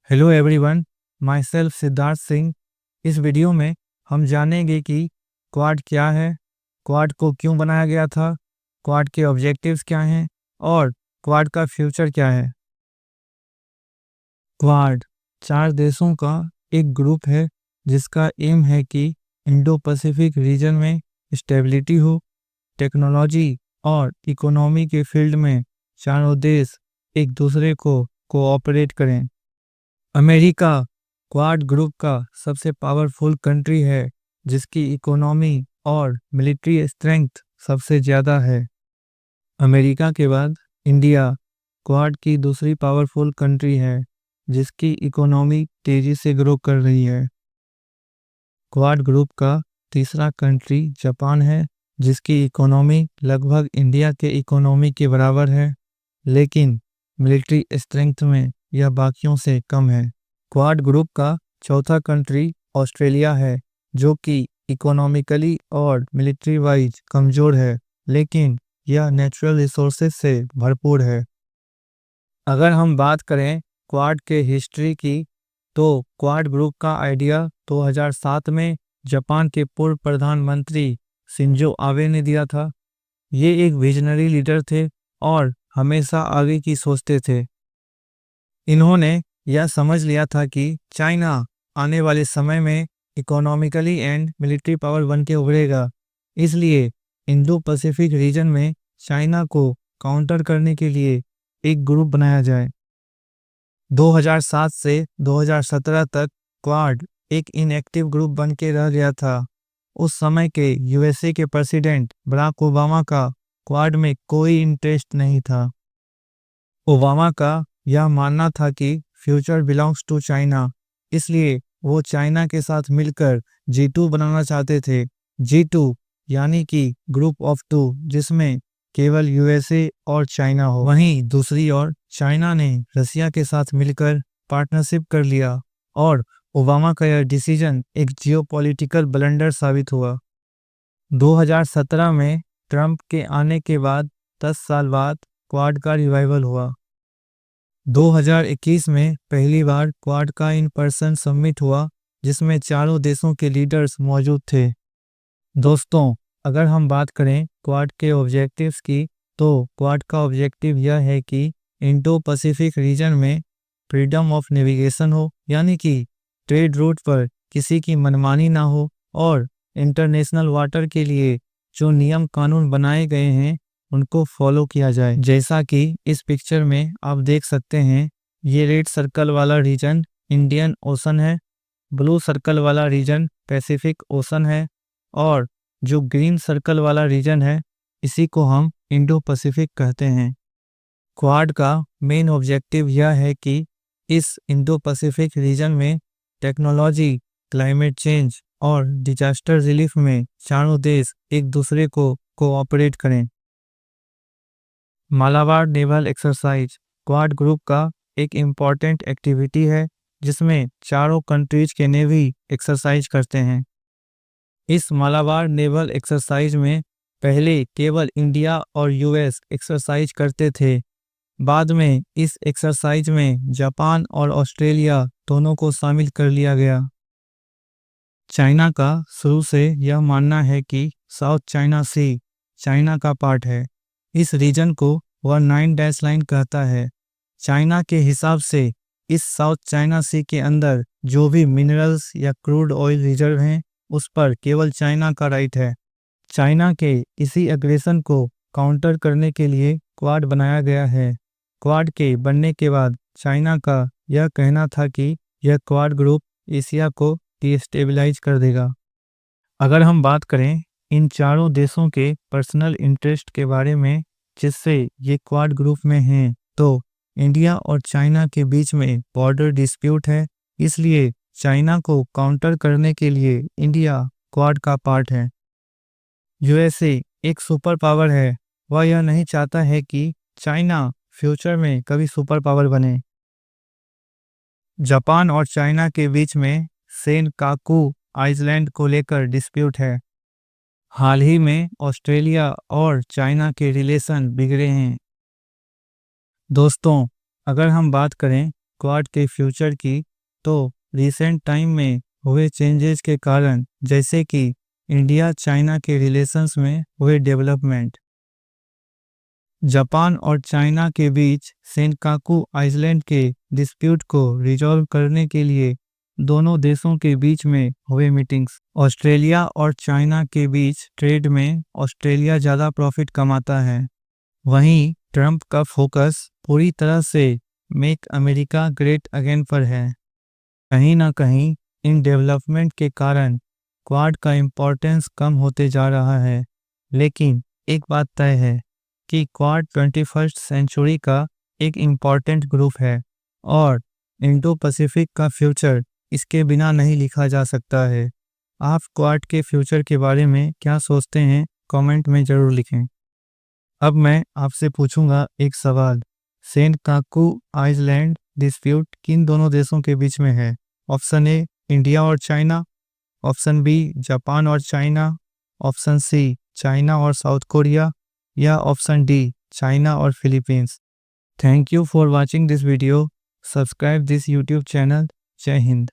Hello everyone, my self Siddharth Singh. इस video में हम जानेंगे कि क्वाड क्या है, क्वाड को क्यों बनाया गया था, क्वाड के ऑब्जेक्टिव्स क्या हैं और क्वाड का फ्यूचर क्या है। क्वाड 4 देशों का एक ग्रुप है जिसका एम है कि इंडो पैसिफिक रीजन में स्टेबिलिटी हो। टेक्नोलॉजी और इकोनॉमी के फील्ड में चारों देश एक दूसरे को कोऑपरेट करें। अमेरिका क्वाड ग्रुप का सबसे पावरफुल कंट्री है जिसकी इकोनॉमी और मिलिट्री स्ट्रेंथ सबसे ज़्यादा है। अमेरिका के बाद इंडिया क्वाड की दूसरी पावरफुल कंट्री है जिसकी इकोनॉमी तेज़ी से ग्रो कर रही है। क्वाड ग्रुप का तीसरा कंट्री जापान है जिसकी इकोनॉमी लगभग इंडिया के इकोनॉमी के बराबर है, लेकिन मिलिट्री स्ट्रेंथ में यह बाकियों से कम है। क्वाड ग्रुप का चौथा कंट्री ऑस्ट्रेलिया है जो कि इकोनॉमिकली और मिलिट्री वाइज कमज़ोर है, लेकिन यह नेचुरल रिसोर्सेज से भरपूर है। अगर हम बात करें क्वाड के हिस्ट्री की, तो क्वाड ग्रुप का आइडिया 2007 में जापान के पूर्व प्रधानमंत्री शिंजो आबे ने दिया था। ये एक विजनरी लीडर थे और हमेशा आगे की सोचते थे। इन्होंने यह समझ लिया था कि चाइना आने वाले समय में इकोनॉमिकली एंड मिलिट्री पावर बन के उभरेगा, इसलिए इंडो पैसिफिक रीजन में चाइना को काउंटर करने के लिए एक ग्रुप बनाया जाए। 2007 से 2017 तक क्वाड एक इनएक्टिव ग्रुप बन के रह गया था। उस समय के यूएसए के प्रेसिडेंट बराक ओबामा का क्वाड में कोई इंटरेस्ट नहीं था। ओबामा का यह मानना था कि फ्यूचर बिलोंग्स टू चाइना, इसलिए वो चाइना के साथ मिलकर G2 बनाना चाहते थे। G2 यानी कि ग्रुप ऑफ 2, जिसमें केवल यूएसए और चाइना हो। वहीं दूसरी ओर चाइना ने रसिया के साथ मिलकर पार्टनरशिप कर लिया और ओबामा का यह डिसीजन एक जियोपॉलिटिकल ब्लंडर साबित हुआ। 2017 में ट्रंप के आने के बाद 10 साल बाद क्वाड का रिवाइवल हुआ। 2021 में पहली बार क्वाड का इन पर्सन समिट हुआ जिसमें चारों देशों के लीडर्स मौजूद थे। दोस्तों, अगर हम बात करें क्वाड के ऑब्जेक्टिव्स की, तो क्वाड का ऑब्जेक्टिव यह है कि इंडो पैसिफिक रीजन में फ्रीडम ऑफ नेविगेशन हो, यानी कि ट्रेड रूट पर किसी की मनमानी ना हो और इंटरनेशनल वाटर के लिए जो नियम कानून बनाए गए हैं उनको फॉलो किया जाए। जैसा कि इस पिक्चर में आप देख सकते हैं, ये रेड सर्कल वाला रीजन इंडियन ओशन है, ब्लू सर्कल वाला रीजन पैसिफिक ओशन है और जो ग्रीन सर्कल वाला रीजन है इसी को हम इंडो पैसिफिक कहते हैं। क्वाड का मेन ऑब्जेक्टिव यह है कि इस इंडो पैसिफिक रीजन में टेक्नोलॉजी, क्लाइमेट चेंज और डिजास्टर रिलीफ में चारों देश एक दूसरे को कोऑपरेट करें। Malabar naval exercise quad group का एक इम्पॉर्टेंट एक्टिविटी है जिसमें चारों कंट्रीज के नेवी एक्सरसाइज करते हैं। इस मालाबार नेवल एक्सरसाइज में पहले केवल इंडिया और यूएस एक्सरसाइज करते थे। बाद में इस एक्सरसाइज में जापान और ऑस्ट्रेलिया दोनों को शामिल कर लिया गया। चाइना का शुरू से यह मानना है कि साउथ चाइना सी चाइना का पार्ट है। इस रीजन को वह 9 डैश लाइन कहता है। चाइना के हिसाब से इस साउथ चाइना सी के अंदर जो भी मिनरल्स या क्रूड ऑयल रिजर्व हैं उस पर केवल चाइना का राइट है। चाइना के इसी एग्रेशन को काउंटर करने के लिए क्वाड बनाया गया है। क्वाड के बनने के बाद चाइना का यह कहना था कि यह क्वाड ग्रुप एशिया को डिस्टेबलाइज कर देगा। अगर हम बात करें इन चारों देशों के पर्सनल इंटरेस्ट के बारे में जिससे ये क्वाड ग्रुप में हैं, तो इंडिया और चाइना के बीच में बॉर्डर डिस्प्यूट है, इसलिए चाइना को काउंटर करने के लिए इंडिया क्वाड का पार्ट है। यूएसए एक सुपर पावर है, वह यह नहीं चाहता है कि चाइना फ्यूचर में कभी सुपर पावर बने। जापान और चाइना के बीच में सेनकाकू आइलैंड को लेकर डिस्प्यूट है। हाल ही में ऑस्ट्रेलिया और चाइना के रिलेशन बिगड़े हैं। दोस्तों, अगर हम बात करें क्वाड के फ्यूचर की, तो रिसेंट टाइम में हुए चेंजेस के कारण, जैसे कि इंडिया चाइना के रिलेशंस में हुए डेवलपमेंट, जापान और चाइना के बीच सेनकाकू आइलैंड के डिस्प्यूट को रिजॉल्व करने के लिए दोनों देशों के बीच में हुए मीटिंग्स, ऑस्ट्रेलिया और चाइना के बीच ट्रेड में ऑस्ट्रेलिया ज़्यादा प्रॉफिट कमाता है। वहीं ट्रंप का फोकस पूरी तरह से मेक अमेरिका ग्रेट अगेन पर है। कहीं ना कहीं इन डेवलपमेंट के कारण क्वाड का इम्पोर्टेंस कम होते जा रहा है, लेकिन एक बात तय है कि क्वाड 21st सेंचुरी का एक इम्पॉर्टेंट ग्रुप है और इंडो पैसिफिक का फ्यूचर इसके बिना नहीं लिखा जा सकता है। आप क्वाड के फ्यूचर के बारे में क्या सोचते हैं, कमेंट में ज़रूर लिखें। अब मैं आपसे पूछूंगा एक सवाल, सेनकाकू आइलैंड डिस्प्यूट किन दोनों देशों के बीच में है? ऑप्शन ए इंडिया और चाइना, ऑप्शन बी जापान और चाइना, ऑप्शन सी चाइना और साउथ कोरिया, या ऑप्शन डी चाइना और Philippines. Thank you for watching this video. Subscribe this YouTube channel. जय हिंद।